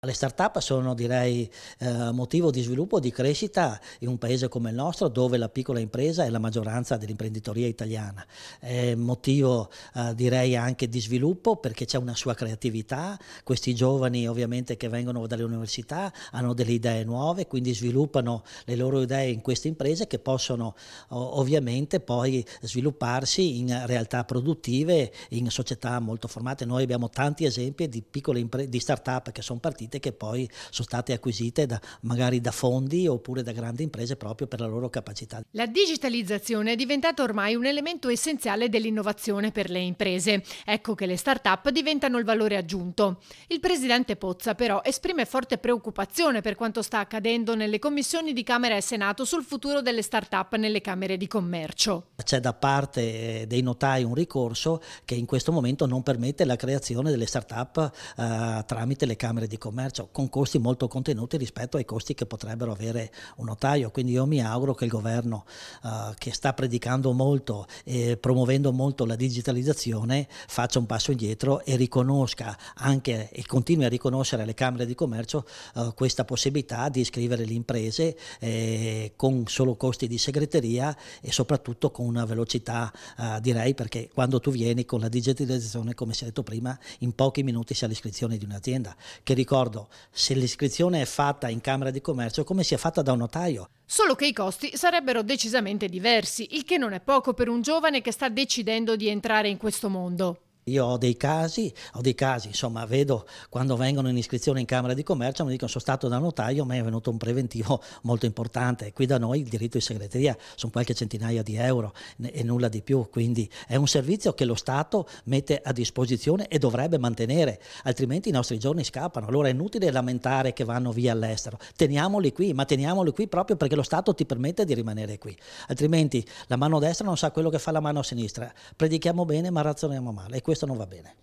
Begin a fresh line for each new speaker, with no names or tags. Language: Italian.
Le start-up sono, direi, motivo di sviluppo, di crescita in un paese come il nostro, dove la piccola impresa è la maggioranza dell'imprenditoria italiana. È motivo, direi, anche di sviluppo, perché c'è una sua creatività. Questi giovani, ovviamente, che vengono dalle università hanno delle idee nuove, quindi sviluppano le loro idee in queste imprese che possono ovviamente poi svilupparsi in realtà produttive, in società molto formate. Noi abbiamo tanti esempi di piccole di start-up che sono partite, che poi sono state acquisite magari da fondi oppure da grandi imprese proprio per la loro capacità.
La digitalizzazione è diventata ormai un elemento essenziale dell'innovazione per le imprese. Ecco che le start-up diventano il valore aggiunto. Il presidente Pozza però esprime forte preoccupazione per quanto sta accadendo nelle commissioni di Camera e Senato sul futuro delle start-up nelle Camere di Commercio.
C'è da parte dei notai un ricorso che in questo momento non permette la creazione delle start-up tramite le Camere di Commercio, con costi molto contenuti rispetto ai costi che potrebbero avere un notaio. Quindi io mi auguro che il governo, che sta predicando molto e promuovendo molto la digitalizzazione, faccia un passo indietro e riconosca anche e continui a riconoscere alle Camere di Commercio questa possibilità di iscrivere le imprese con solo costi di segreteria e soprattutto con una velocità, direi, perché quando tu vieni con la digitalizzazione, come si è detto prima, in pochi minuti si ha l'iscrizione di un'azienda, che ricordo, se l'iscrizione è fatta in Camera di Commercio, come si è fatta da un notaio.
Solo che i costi sarebbero decisamente diversi, il che non è poco per un giovane che sta decidendo di entrare in questo mondo.
Io ho dei casi, insomma, vedo quando vengono in iscrizione in Camera di Commercio, mi dicono: sono stato da notaio, ma è venuto un preventivo molto importante. Qui da noi il diritto di segreteria sono qualche centinaia di euro e nulla di più, quindi è un servizio che lo Stato mette a disposizione e dovrebbe mantenere, altrimenti i nostri giorni scappano. Allora è inutile lamentare che vanno via all'estero, teniamoli qui, ma teniamoli qui proprio perché lo Stato ti permette di rimanere qui, altrimenti la mano destra non sa quello che fa la mano sinistra. Predichiamo bene ma ragioniamo male, e questo non va bene.